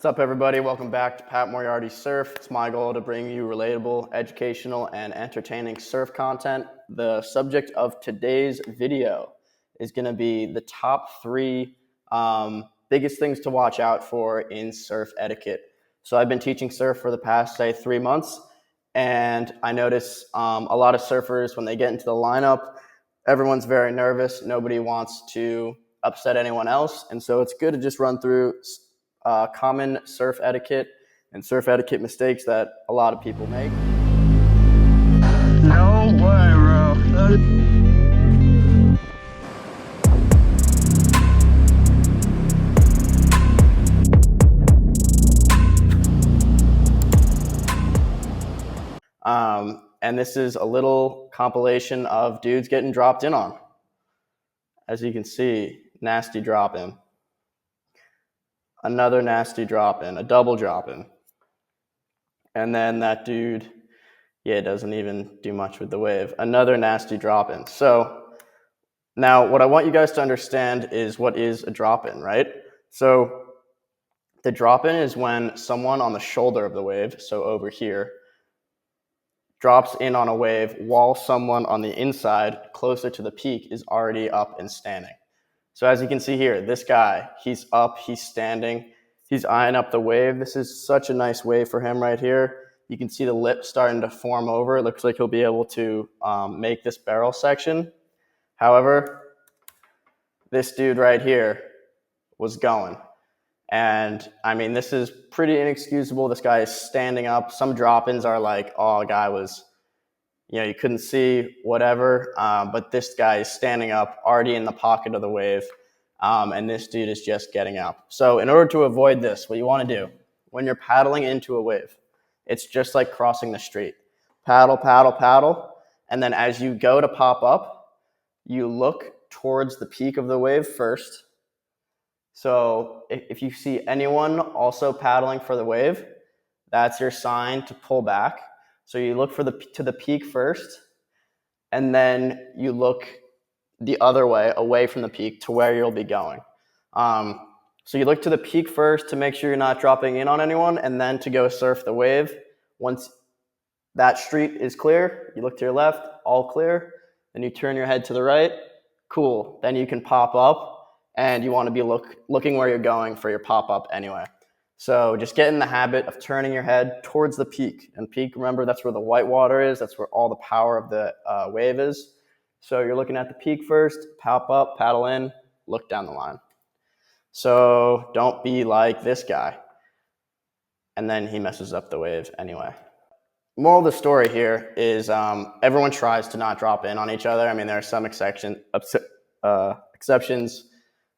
What's up, everybody? Welcome back to Pat Moriarty Surf. It's my goal to bring you relatable, educational, and entertaining surf content. The subject of today's video is going to be the top three biggest things to watch out for in surf etiquette. So I've been teaching surf for the past, say, 3 months, and I notice a lot of surfers, when they get into the lineup, everyone's very nervous. Nobody wants to upset anyone else, and so it's good to just run through common surf etiquette and surf etiquette mistakes that a lot of people make. No way, bro. And this is a little compilation of dudes getting dropped in on. As you can see, nasty drop in. Another nasty drop in, a double drop in. And then that dude, doesn't even do much with the wave. Another nasty drop in. So now what I want you guys to understand is what is a drop in, right? So the drop in is when someone on the shoulder of the wave, so over here, drops in on a wave while someone on the inside, closer to the peak, is already up and standing. So as you can see here, this guy, he's up, he's standing, he's eyeing up the wave. This is such a nice wave for him right here. You can see the lip starting to form over. It looks like he'll be able to make this barrel section. However, this dude right here was going. And I mean, this is pretty inexcusable. This guy is standing up. Some drop-ins are like, oh, a guy was, you couldn't see, whatever. But this guy is standing up, already in the pocket of the wave. And this dude is just getting up. So in order to avoid this, what you want to do when you're paddling into a wave, it's just like crossing the street. Paddle, paddle, paddle. And then as you go to pop up, you look towards the peak of the wave first. So if you see anyone also paddling for the wave, that's your sign to pull back. So you look to the peak first, and then you look the other way, away from the peak to where you'll be going. So you look to the peak first to make sure you're not dropping in on anyone, and then to go surf the wave. Once that street is clear, you look to your left, all clear. Then you turn your head to the right. Cool. Then you can pop up. And you want to be looking where you're going for your pop-up anyway. So just get in the habit of turning your head towards the peak. And peak, remember, that's where the white water is. That's where all the power of the wave is. So you're looking at the peak first, pop up, paddle in, look down the line. So don't be like this guy. And then he messes up the wave anyway. Moral of the story here is everyone tries to not drop in on each other. I mean, there are some exceptions.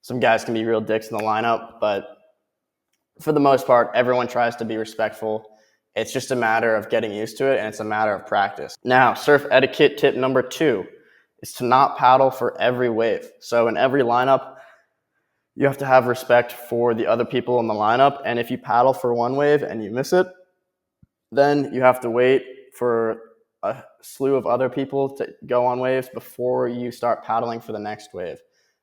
Some guys can be real dicks in the lineup, but for the most part, everyone tries to be respectful. It's just a matter of getting used to it, and it's a matter of practice. Now, surf etiquette tip number 2 is to not paddle for every wave. So in every lineup, you have to have respect for the other people in the lineup, and if you paddle for one wave and you miss it, then you have to wait for a slew of other people to go on waves before you start paddling for the next wave.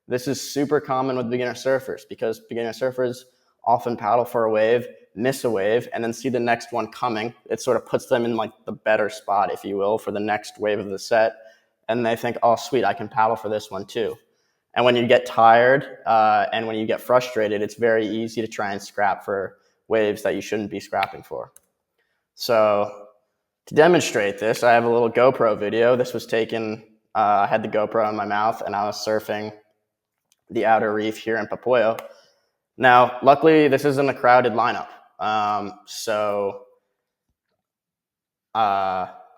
This is super common with beginner surfers because beginner surfers often paddle for a wave, miss a wave, and then see the next one coming. It sort of puts them in like the better spot, if you will, for the next wave of the set. And they think, oh, sweet, I can paddle for this one too. And when you get tired and when you get frustrated, it's very easy to try and scrap for waves that you shouldn't be scrapping for. So to demonstrate this, I have a little GoPro video. This was taken, I had the GoPro in my mouth and I was surfing the outer reef here in Papoyo. Now, luckily, this isn't a crowded lineup. I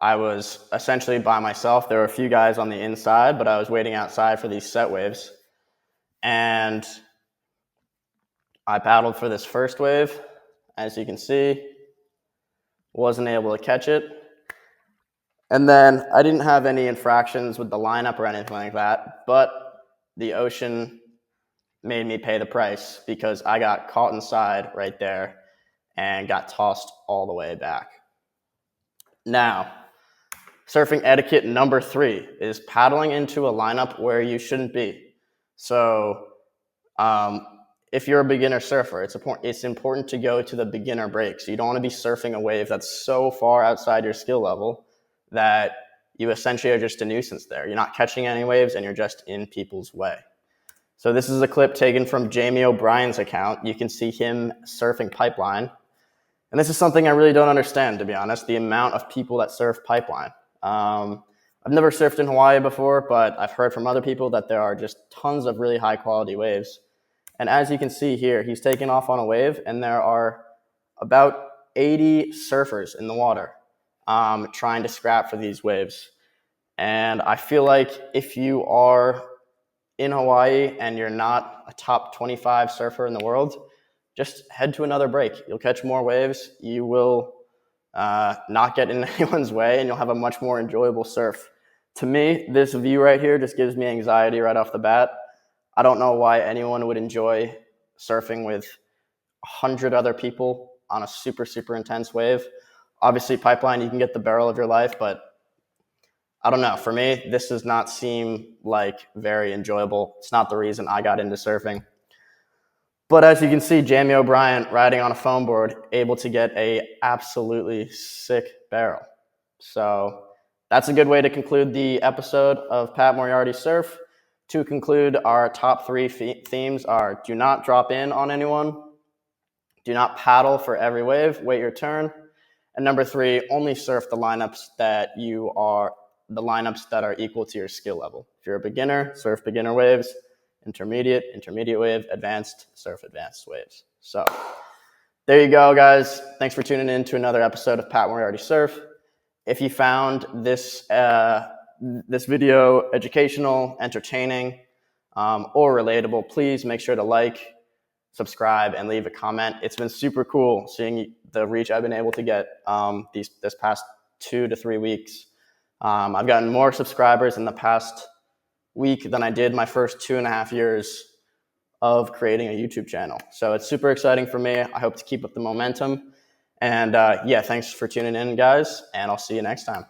was essentially by myself. There were a few guys on the inside, but I was waiting outside for these set waves. And I paddled for this first wave. As you can see, wasn't able to catch it. And then I didn't have any infractions with the lineup or anything like that, but the ocean made me pay the price because I got caught inside right there and got tossed all the way back. Now, surfing etiquette number 3 is paddling into a lineup where you shouldn't be. So if you're a beginner surfer, it's important to go to the beginner breaks. You don't want to be surfing a wave that's so far outside your skill level that you essentially are just a nuisance there. You're not catching any waves and you're just in people's way. So this is a clip taken from Jamie O'Brien's account. You can see him surfing Pipeline. And this is something I really don't understand, to be honest, the amount of people that surf Pipeline. I've never surfed in Hawaii before, but I've heard from other people that there are just tons of really high quality waves. And as you can see here, he's taking off on a wave, and there are about 80 surfers in the water trying to scrap for these waves. And I feel like if you are in Hawaii and you're not a top 25 surfer in the world, just head to another break. You'll catch more waves. You will not get in anyone's way, and you'll have a much more enjoyable surf. To me, this view right here just gives me anxiety right off the bat. I don't know why anyone would enjoy surfing with 100 other people on a super, super intense wave. Obviously, Pipeline, you can get the barrel of your life, but I don't know. For me, this does not seem like very enjoyable. It's not the reason I got into surfing. But as you can see, Jamie O'Brien riding on a foam board, able to get a absolutely sick barrel. So that's a good way to conclude the episode of Pat Moriarty Surf. To conclude, our top three themes are: do not drop in on anyone, do not paddle for every wave, wait your turn, and number three, only surf the lineups that are equal to your skill level. If you're a beginner, surf beginner waves. Intermediate wave, advanced, surf advanced waves. So there you go, guys. Thanks for tuning in to another episode of Pat Moriarty Surf. If you found this video educational, entertaining, or relatable, please make sure to like, subscribe, and leave a comment. It's been super cool seeing the reach I've been able to get this past 2 to 3 weeks. I've gotten more subscribers in the past week than I did my first 2.5 years of creating a YouTube channel. So it's super exciting for me. I hope to keep up the momentum. And thanks for tuning in, guys, and I'll see you next time.